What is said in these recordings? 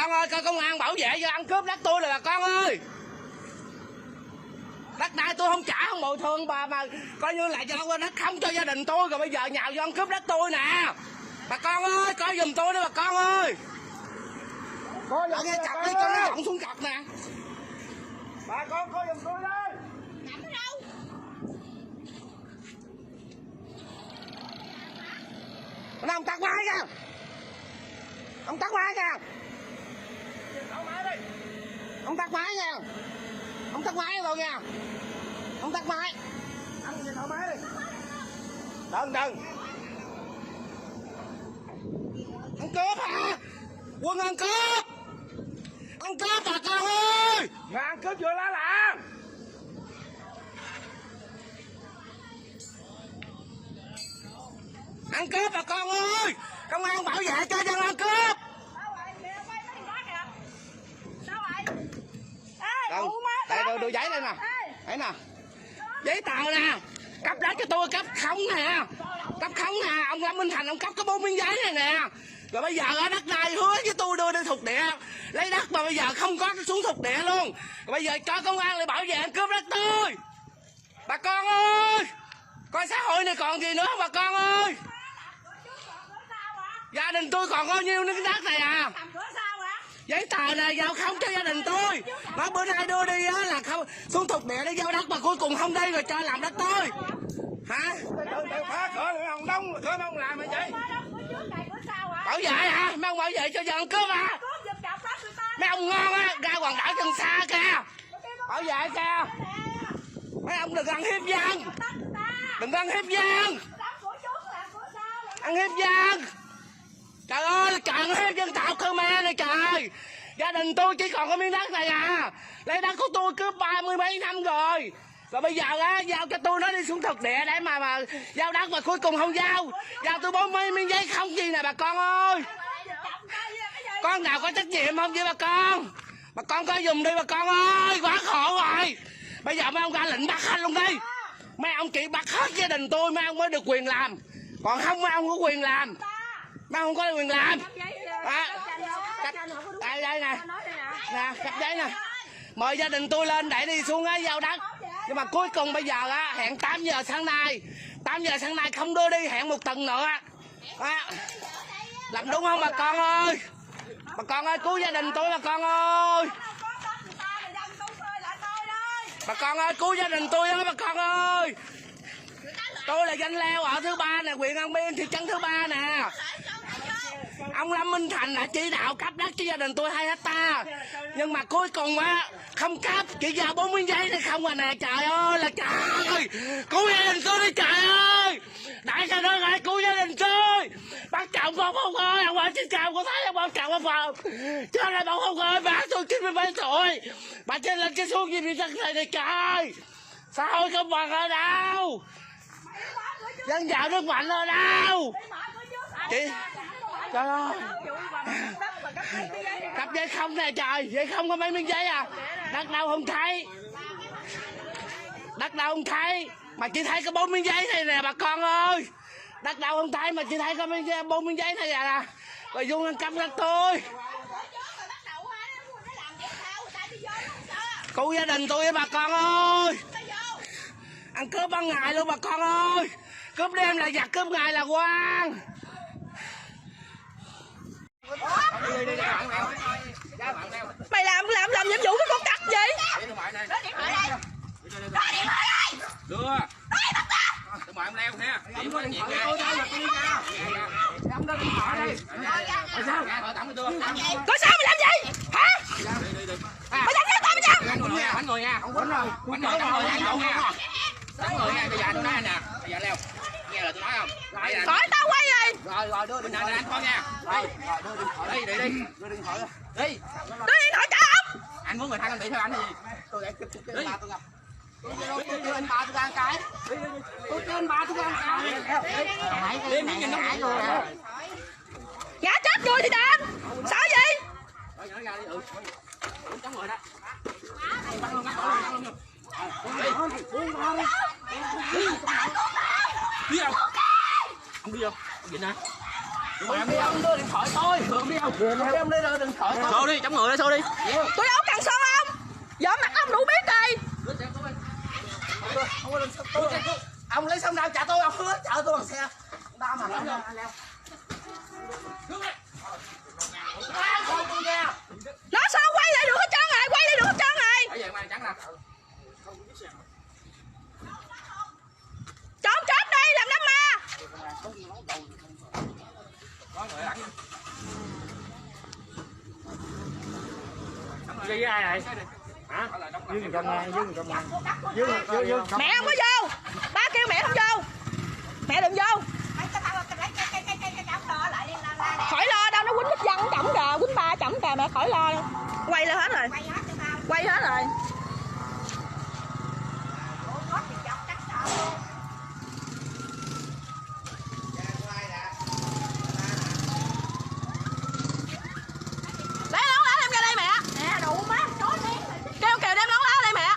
con ơi, coi công an bảo vệ cho ăn cướp đất tôi là bà con ơi. Đất đai tôi không trả, không bồi thường bà mà coi như là cho đất không cho gia đình tôi, rồi bây giờ nhào vô ăn cướp đất tôi nè. Bà con ơi, coi giùm tôi đi bà con ơi. Coi giùm nghe cặp đi cho nó rộng xuống cặp nè. Bà con coi giùm tôi đi. Nằm ở đâu? Nó ông tắt máy kìa. Ông tắt máy kìa. Ông tắt máy nha. Ông tắt máy rồi nha. Ông tắt máy. Anh nhìn thở máy đi. Đừng. Ăn cướp hả? Quân ăn cướp. Ăn cướp bà con ơi. Mà ăn cướp vừa lá lạ. Ăn cướp bà con ơi. Công an bảo vệ cho dân ăn cướp. Đây đưa giấy đây nè. Đấy nè. Giấy tờ nè. Cấp đất cho tôi cấp không nè. Cấp không nè. Ông Lâm Minh Thành ông cấp có 4 miếng giấy này nè. Rồi bây giờ ở đất đai hứa với tôi đưa đi thuộc địa. Lấy đất mà bây giờ không có xuống thuộc địa luôn. Rồi bây giờ cho công an lại bảo vệ ăn cướp đất tôi. Bà con ơi. Coi xã hội này còn gì nữa bà con ơi. Gia đình tôi còn bao nhiêu cái đất này à. Giấy tờ này giao không cho gia đình tôi. Mà bữa nay đưa đi á là không xuống thuộc địa để giao đất mà cuối cùng không đi rồi cho làm đất tôi. Hả? Phá cửa ông đông cửa ông làm vậy chị? Bảo vệ hả? Mấy ông bảo vệ cho dân cướp à? Mấy ông ngon á, ra quần đảo Trường Sa kìa. Bảo vệ kìa. Mấy ông đừng ăn hiếp dân. Đừng ăn hiếp dân. Ăn hiếp dân. Trời ơi, trời ơi, dân tộc Khmer này trời. Gia đình tôi chỉ còn có miếng đất này à. Lấy đất của tôi cướp 30 mấy năm rồi. Rồi bây giờ á, giao cho tôi nó đi xuống thực địa để mà giao đất mà cuối cùng không giao. Giao tôi 40 miếng giấy không gì nè bà con ơi. Con nào có trách nhiệm không vậy bà con? Bà con coi giùm đi bà con ơi, quá khổ rồi. Bây giờ mấy ông ra lệnh bắt hết luôn đi. Mấy ông chỉ bắt hết gia đình tôi, mấy ông mới được quyền làm. Còn không mấy ông có quyền làm. Mấy ông không có quyền làm. Đây nè. Nè, cặp giấy nè. Mời gia đình tôi lên để đi xuống á giao đất. Nhưng mà cuối cùng bây giờ á, hẹn 8 giờ sáng nay. 8 giờ sáng nay không đưa đi, hẹn một tuần nữa. Làm đúng không bà con ơi? Bà con ơi, cứu gia đình tôi bà con ơi. Bà con ơi, cứu gia đình tôi đó bà con ơi. Tôi là danh leo ở thứ ba nè, huyện An Biên, thị trấn thứ ba nè. Ông Lâm Minh Thành đã chỉ đạo cấp đất cho gia đình tôi 2 hectare. Nhưng mà cuối cùng á không cấp, chỉ giao 4 miếng giấy này không à nè. Trời ơi là trời ơi. Cứu gia đình tôi đi trời ơi. Đại ca nói lại cứu gia đình tôi. Bác chồng con không ơi, ông bà trên cao có thấy ông bà chồng không? Cho nên bảo không ơi, bác tôi 97 tuổi. Bà trên lên cái xuống gì bị đất này trời. Xã hội công bằng ở đâu? Dân giàu nước mạnh ở đâu? Chị trời ơi. Cấp giấy không nè trời, giấy không có mấy miếng giấy à. Đất đâu không thấy. Đất đâu không thấy. Mà chỉ thấy có 4 miếng giấy này nè bà con ơi. Đất đâu không thấy mà chỉ thấy có 4 miếng giấy này nè. Rồi Dung ăn cắp đất tôi. Cứu gia đình tôi bà con ơi. Ăn cướp ban ngày luôn bà con ơi. Cướp đêm là giặc, cướp ngày là quan. Mày làm nhiệm vụ với con cắt gì? Đưa. Tôi mời ông leo nha. Điểm có điện thoại tôi đâu là tôi đi ra. Ông đưa điện thoại đi. Sao? Có sao mày làm gì? Hả? Mày đánh tao mày sao? Đánh người nha. Không quýnh rồi. Quýnh rồi, đánh người nha. Đánh người nha, bây giờ tôi nói nè. Bây giờ leo. Nghe lời tôi nói không? Khỏi tao quay rồi. Rồi đưa điện thoại anh con nha. Rồi đưa điện thoại đi. Đưa điện thoại đi. Đưa điện thoại cho ông. Anh muốn người thân anh bị theo anh thì tôi để kêu ba tôi gặp. Tôi kêu anh ba tôi ra cái. Tôi kêu anh ba tôi ra cái. Đi miếng nhìn nó ngại rồi. Ngã chết người thì đền. Sợ gì? Rồi ra đi. Chống người đó. Đi không? Ông đi không? Nhìn nè. Đi ông đưa điện thoại tôi. Đi ông đưa điện thoại tôi. Xô đi, chống người đi, xô đi. Tôi đâu cần xô không? Giờ mặt ông đủ biết đi. Ông lấy xong đao trả tôi, ông hứa chở tôi bằng xe. Đao mà leo. Nó sao quay lại được hết trơn rồi, quay lại được hết trơn rồi. Bây giờ mày trắng nè. Trốn chết đi, làm đám ma. Đi với ai này? Hả? Dương công an, Dương công an. Dương. Mẹ không có vô. Ba kêu mẹ không vô. Mẹ đừng vô. Khỏi lo đâu, nó quýnh hết dân chổng kìa, quýnh ba chổng kìa, mẹ khỏi lo đâu. Quay lên hết rồi. Quay hết rồi. Lấy nón lá đem ra đây mẹ. Nè đủ má, chối đi. Kêu kìa đem nón lá đây mẹ.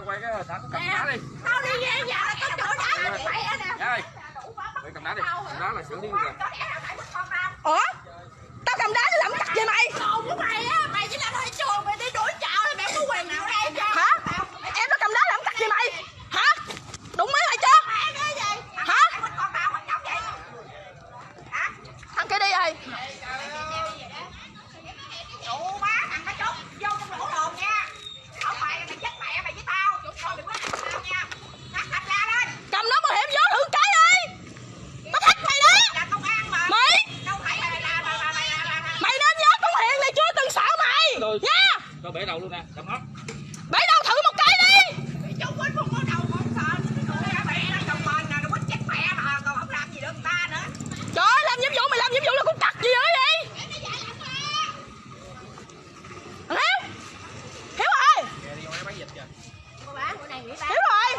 Quay cái thả cầm đá đi. Tao đi về nhà là tao chửi đá mẹ nè. Đây. Mày cầm đá đi. Cầm đá là xử lý rồi. Ủa? Tao cầm đá chứ làm chặt vậy mày? Không của mày á, mày chỉ làm hơi chuồng mày đi đuổi chạo thì mày có quyền nào đây cho. Hả? Em nó cầm đá làm chặt vậy mày? Hả? Đúng mấy mày chưa? Hả? Thằng kia đi rồi. Đủ má thằng cái chốt vô trong lỗ đồn nha. Không mày chết mẹ mày với tao. Thôi đừng có làm tao nha. Cắt thạch ra đây. Cầm nó bảo hiểm vô thử cái đi. Nó thách mày đó. Là công an mà. Mày. Đâu phải mày mày nên nhớ con Hiền này chưa từng sợ mày. Nha. Cho bể đầu luôn nè, cầm nó. Bể đầu thử một cái đi. Chú quýnh không có đầu không sợ. Mẹ nó chồng mình nè, nó quýnh chết mẹ mà còn không làm gì được người ta nữa. Trời ơi, làm nhiệm vụ mày làm nhiệm vụ là con cặc gì vậy đi. Thằng Hiếu ơi. Hiếu rồi.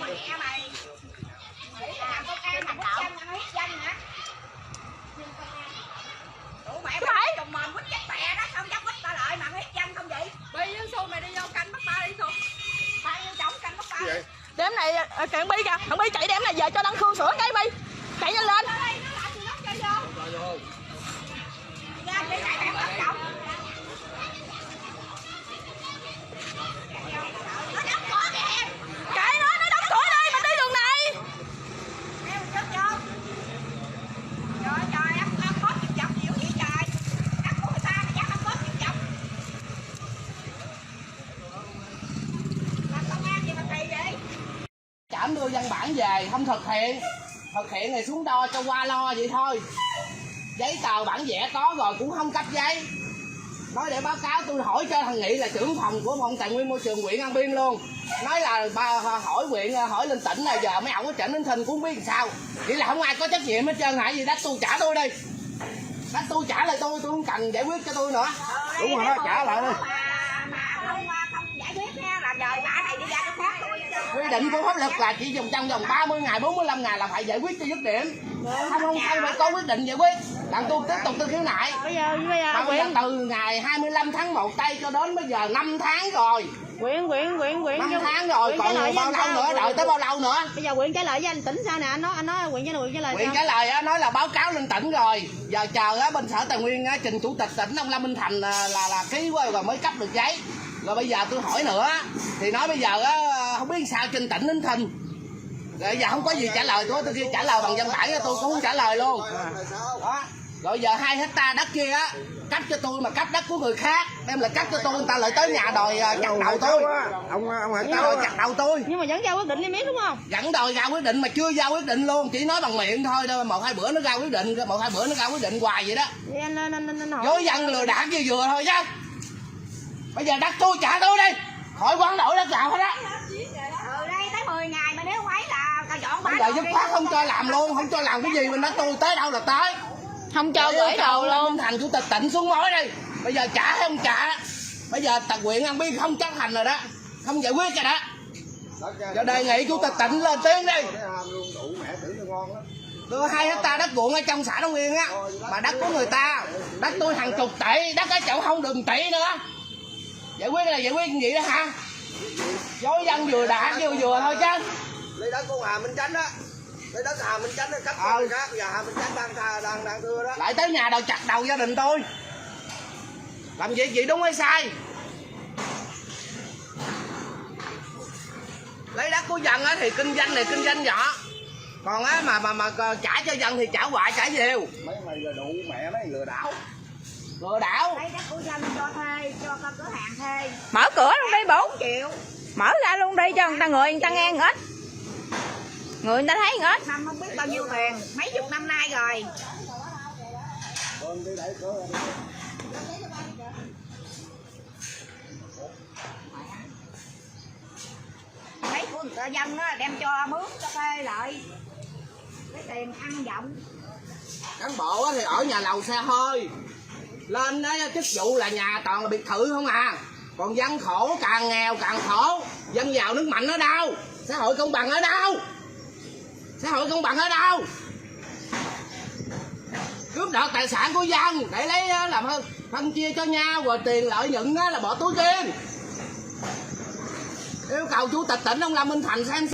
Mẹ mày. Làm công an thằng đạo. Đủ mẹ mày chồng mền quýnh chết mẹ đó, không dám quýnh ta lại mà hiếp danh không vậy? Bi với Xu mày đi vô canh bắt ba đi Xu. Ba vô chổng canh bắt ba. Đêm này kiện Bi kìa, thằng Bi chạy đêm này về cho Đăng Khương sửa cái Bi. Chạy nhanh lên. Kệ nó đóng cửa đây, mình đi đường này. Trời, ăn bóp chụp chọc nhiều vậy trời. Đất của người ta mà dám ăn bóp chụp chọc. Làm công an gì mà kỳ vậy? Trạm đưa văn bản về không thực hiện thì xuống đo cho qua lo vậy thôi. Giấy tờ bản vẽ có rồi cũng không cấp giấy. Nói để báo cáo, tôi hỏi cho thằng Nghị là trưởng phòng của phòng tài nguyên môi trường huyện An Biên luôn. Nói là hỏi huyện, hỏi lên tỉnh là giờ mấy ổng có chỉnh đến thình cũng không biết làm sao. Vậy là không ai có trách nhiệm hết trơn hả? Gì đất tôi trả tôi đi. Đất tôi trả lại tôi không cần giải quyết cho tôi nữa. Đúng rồi đó, trả lại đi. Không giải quyết nha, là giờ bà này đi ra chỗ khác tôi. Quy định của pháp luật là chỉ dùng trong vòng 30 ngày, 45 ngày là phải giải quyết cho dứt điểm. Không phải có quyết định giải quyết. Đặng tôi tiếp tục tôi khiếu nại. Bây giờ từ ngày 25 tháng 1 tây cho đến bây giờ 5 tháng rồi. Quyện 5 tháng rồi, còn bao lâu nữa, đợi tới bao lâu nữa? Bây giờ quyện trả lời với anh tỉnh sao nè, anh nói quyện trả lời Quyện trả lời á, nói là báo cáo lên tỉnh rồi. Giờ chờ á bên Sở Tài nguyên á, trình chủ tịch tỉnh ông Lâm Minh Thành là ký qua rồi mới cấp được giấy. Rồi bây giờ tôi hỏi nữa thì nói bây giờ á không biết sao trình tỉnh đến thình. Rồi giờ không có gì trả lời tôi kia trả lời bằng văn bản tôi cũng không trả lời luôn. Đó. Rồi giờ 2 hectare đất kia á cấp cho tôi mà cấp đất của người khác đem lại cấp cho tôi, người ta lại tới nhà đòi chặt đầu tôi. Ông đòi chặt đầu tôi. Nhưng mà vẫn ra quyết định đi miết đúng không? Vẫn đòi ra quyết định mà chưa ra quyết định luôn, chỉ nói bằng miệng thôi đâu, 1-2 bữa nó ra quyết định, 1-2 bữa nó ra quyết định hoài vậy đó. Vậy anh hỏi. Dối dân lừa đảo như vừa thôi chứ. Bây giờ đất tôi trả tôi đi, khỏi quán đổi đất nào hết á. Đây tới 10 ngày mà nếu ấy là dọn Bây giờ dứt khoát không cho làm luôn, không cho làm cái gì bên đất tôi, tới đâu là tới. Không cho gửi đầu luôn. Thành chủ tịch tỉnh xuống nói đi. Bây giờ trả hay không trả? Bây giờ tận huyện An Biên không chấp hành rồi đó, không giải quyết rồi đó. Giờ đề nghị chủ tịch tỉnh lên tiếng đi. Đưa 2 hectare đất ruộng ở trong xã Đông Yên á, mà đất của người ta, đất tôi hàng chục tỷ, đất ở chỗ không đừng tỷ nữa. Giải quyết là giải quyết gì đó hả? Dối dân vừa đã vừa thôi chứ. Lấy đất của Hà Minh Chánh á. Cái đất Hà Minh Chánh nó cấp cho người khác, giờ Hà Minh Chánh đang thưa đó. Lại tới nhà đòi chặt đầu gia đình tôi. Làm gì chị đúng hay sai? Lấy đất của dân á thì kinh doanh này kinh doanh nhỏ. Còn á mà trả cho dân thì trả hoài trả nhiều. Mấy mày là đủ mẹ mấy lừa đảo. Lừa đảo. Lấy đất của dân cho thuê, cho cửa hàng thuê. Mở cửa luôn đi bố. 4 triệu. Mở ra luôn đi cho người ta nghe hết. Người ta thấy hết. Năm không biết bao nhiêu tiền, mấy chục năm nay rồi. Đi đẩy cửa ra. Mấy của người ta dân á đem cho mướn cho thuê lại. Cái tiền ăn vọng. Cán bộ á thì ở nhà lầu xe hơi. Lên đó chức vụ là nhà toàn là biệt thự không à. Còn dân khổ càng nghèo càng khổ. Dân giàu nước mạnh ở đâu? Xã hội công bằng ở đâu? Xã hội công bằng ở đâu? Cướp đoạt tài sản của dân để lấy làm phân chia cho nhau rồi tiền lợi nhuận là bỏ túi tiền. Yêu cầu chủ tịch tỉnh ông Lâm Minh Thành xem.